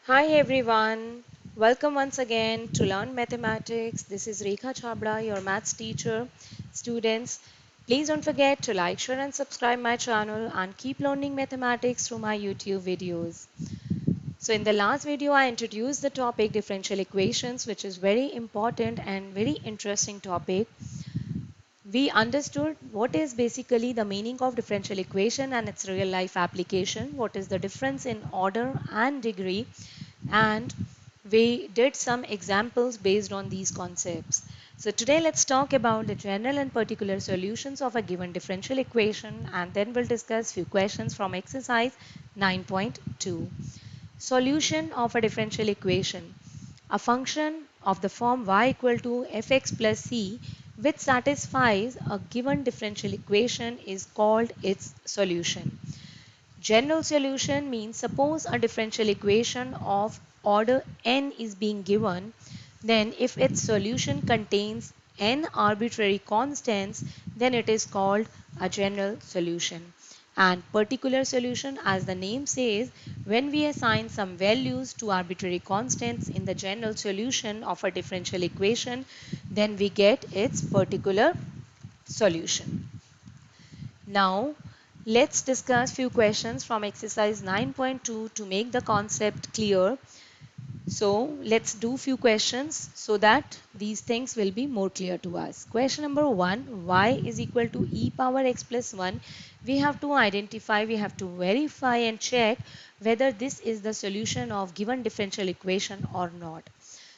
Hi everyone, welcome once again to Learn Mathematics. This is Rekha Chabra, your maths teacher. Students, please don't forget to like, share, and subscribe my channel and keep learning mathematics through my YouTube videos. So, in the last video, I introduced the topic differential equations, which is very important and very interesting topic. We understood what is basically the meaning of differential equation and its real life application, what is the difference in order and degree, and we did some examples based on these concepts. So today let's talk about the general and particular solutions of a given differential equation, and then we'll discuss few questions from exercise 9.2. Solution of a differential equation. A function of the form y equal to fx plus c which satisfies a given differential equation is called its solution. General solution means suppose a differential equation of order n is being given, then if its solution contains n arbitrary constants, then it is called a general solution. And particular solution, as the name says, when we assign some values to arbitrary constants in the general solution of a differential equation, then we get its particular solution. Now, let's discuss few questions from exercise 9.2 to make the concept clear. So, let's do few questions so that these things will be more clear to us. Question number 1, y is equal to e power x plus 1. We have to identify, we have to verify and check whether this is the solution of given differential equation or not.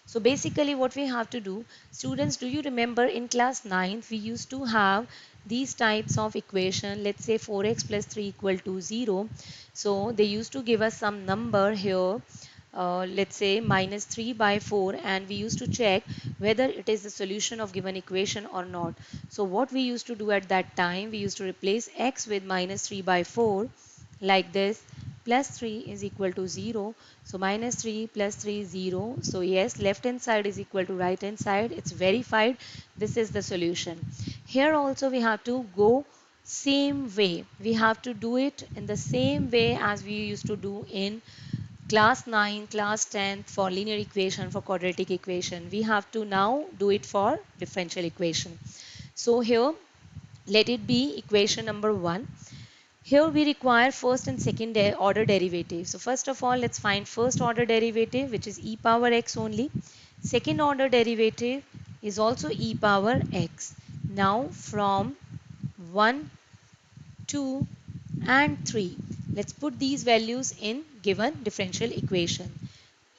So basically what we have to do, students, do you remember in class 9th we used to have these types of equation, let's say 4x plus 3 equal to 0. So they used to give us some number here, let's say minus 3 by 4, and we used to check whether it is the solution of given equation or not. So what we used to do at that time, we used to replace x with minus 3 by 4 like this, plus 3 is equal to 0. So minus 3 plus 3 is 0. So yes, left hand side is equal to right hand side. It's verified. This is the solution. Here also we have to go same way. We have to do it in the same way as we used to do in class 9, class 10 for linear equation, for quadratic equation. We have to now do it for differential equation. So here let it be equation number 1. Here we require first and second order derivative. So first of all, let's find first order derivative, which is e power x only. Second order derivative is also e power x. Now from 1, 2 and 3, let's put these values in given differential equation.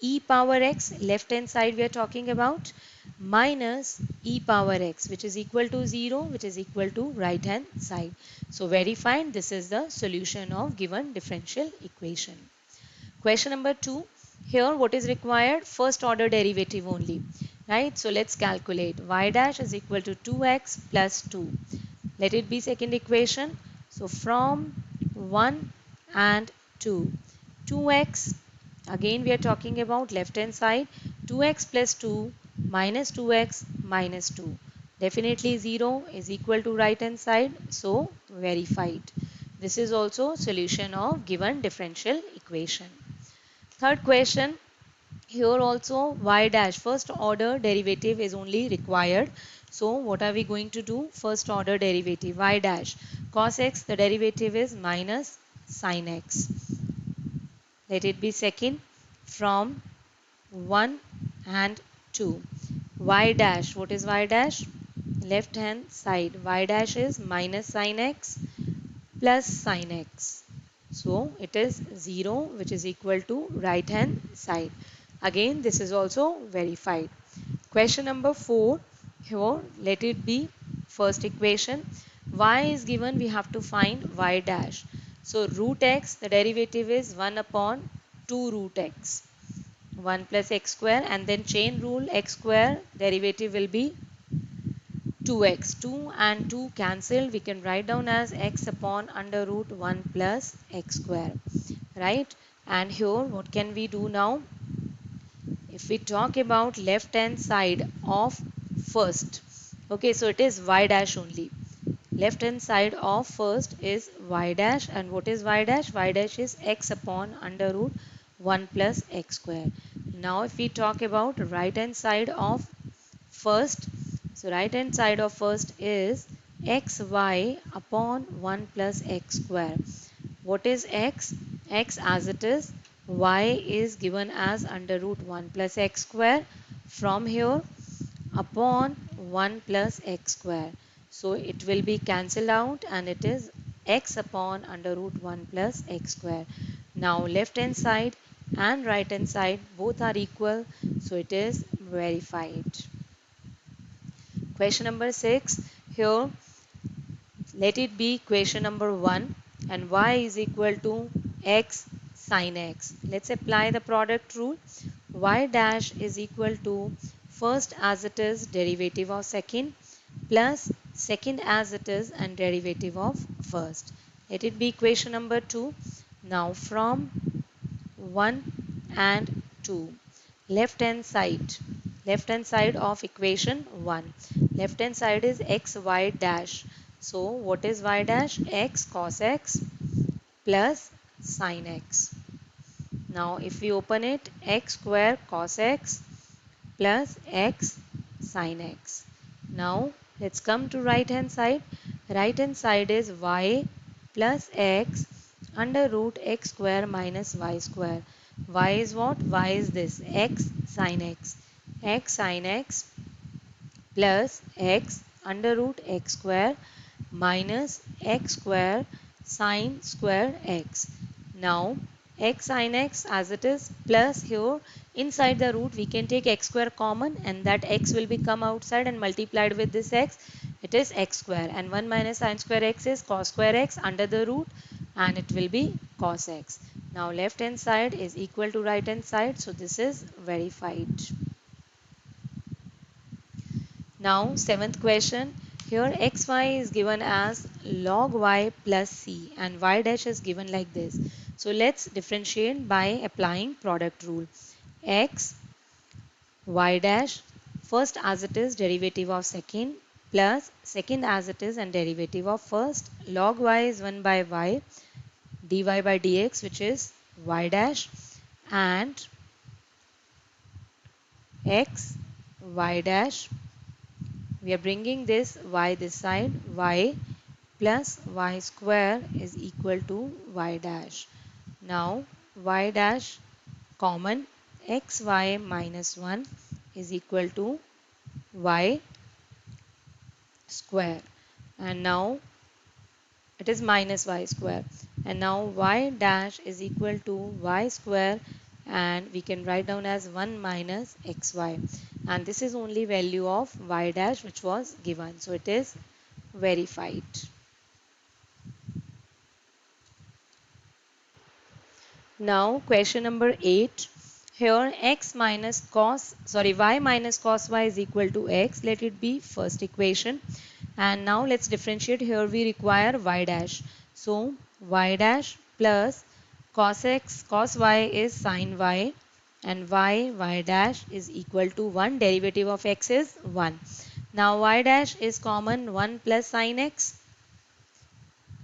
E power x, left hand side we are talking about, minus e power x, which is equal to 0, which is equal to right hand side. So verified, this is the solution of given differential equation. Question number 2, here what is required? First order derivative only, right? So let's calculate. Y dash is equal to 2x plus 2. Let it be second equation. So from 1 and 2, 2x, again we are talking about left hand side, 2x plus 2 minus 2x minus 2. Definitely 0 is equal to right hand side, so verified. This is also solution of given differential equation. Third question, here also y dash first order derivative is only required. So what are we going to do? First order derivative y dash cos x, the derivative is minus sin x. Let it be second from 1 and 2. Y dash, what is y dash? Left hand side, y dash is minus sin x plus sin x. So it is 0, which is equal to right hand side. Again, this is also verified. Question number 4, here let it be first equation. Y is given, we have to find y dash. So root x, the derivative is 1 upon 2 root x. 1 plus x square, and then chain rule, x square derivative will be 2x. 2 and 2 cancelled, we can write down as x upon under root 1 plus x square, right? And here what can we do now? If we talk about left hand side of first, okay, so it is y dash only. Left hand side of first is y dash, and what is y dash? Y dash is x upon under root 1 plus x square. Now if we talk about right hand side of first, so right hand side of first is xy upon 1 plus x square. What is x? X as it is. Y is given as under root 1 plus x square. From here upon 1 plus x square. So it will be cancelled out and it is x upon under root 1 plus x square. Now left hand side and right hand side both are equal, so it is verified. Question number 6. Here let it be equation number 1 and y is equal to x sin x. Let's apply the product rule. Y dash is equal to first as it is derivative of second plus second as it is and derivative of first. Let it be equation number 2. Now from 1 and 2. Left hand side of equation 1. Left hand side is xy dash. So what is y dash? X cos x plus sin x. Now if we open it, x square cos x plus x sin x. Now let's come to right hand side. Right hand side is y plus x under root x square minus y square. Y is what? Y is this x sin x. X sin x plus x under root x square minus x square sine square x. Now x sin x as it is plus here inside the root we can take x square common and that x will become outside and multiplied with this x, it is x square, and 1 minus sine square x is cos square x under the root and it will be cos x. Now left hand side is equal to right hand side, so this is verified. Now seventh question. Here xy is given as log y plus c and y dash is given like this. So let's differentiate by applying product rule. X y dash first as it is derivative of second plus second as it is and derivative of first. Log y is 1 by y dy by dx, which is y dash, and x y dash, we are bringing this y this side, y plus y square is equal to y dash. Now y dash common, xy minus 1 is equal to y square, and now it is minus y square, and now y dash is equal to y square, and we can write down as 1 minus xy, and this is only value of y dash which was given, so it is verified. Now question number 8. Here y minus cos y is equal to x. Let it be first equation. And now let's differentiate. Here we require y dash. So y dash plus cos x cos y is sin y, and y dash is equal to 1. Derivative of x is 1. Now y dash is common, 1 plus sin x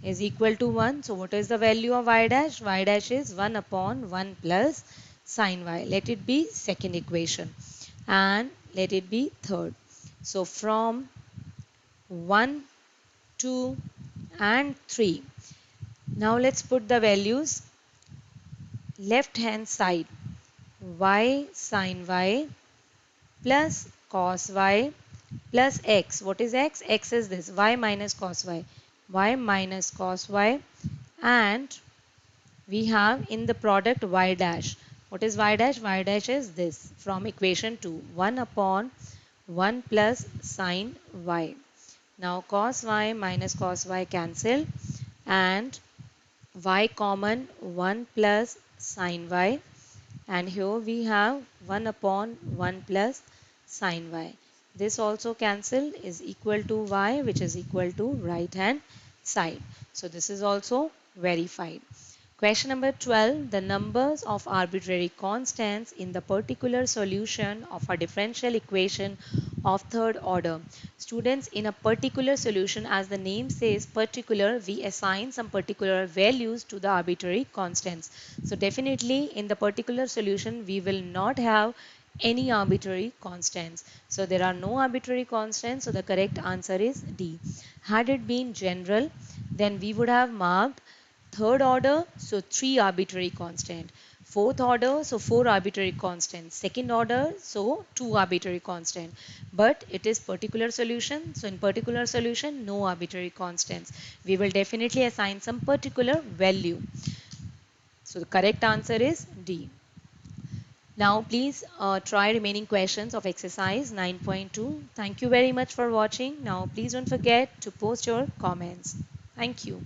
is equal to 1. So what is the value of y dash? Y dash is 1 upon 1 plus sin y. Let it be second equation and let it be third. So from 1, 2 and 3. Now let's put the values. Left hand side, y sin y plus cos y plus x. What is x? X is this, y minus cos y. Y minus cos y, and we have in the product y dash. What is y dash? Y dash is this from equation 2, 1 upon 1 plus sin y. Now cos y minus cos y cancel and y common, 1 plus sin y, and here we have 1 upon 1 plus sin y. This also cancel is equal to y, which is equal to right hand side. So this is also verified. Question number 12. The numbers of arbitrary constants in the particular solution of a differential equation of third order. Students, in a particular solution, as the name says particular, we assign some particular values to the arbitrary constants. So definitely in the particular solution, we will not have any arbitrary constants. So there are no arbitrary constants. So the correct answer is D. Had it been general, then we would have marked third order, so three arbitrary constant. Fourth order, so four arbitrary constants. Second order, so two arbitrary constant. But it is particular solution, so in particular solution, no arbitrary constants. We will definitely assign some particular value. So the correct answer is D. Now please try remaining questions of exercise 9.2. Thank you very much for watching. Now please don't forget to post your comments. Thank you.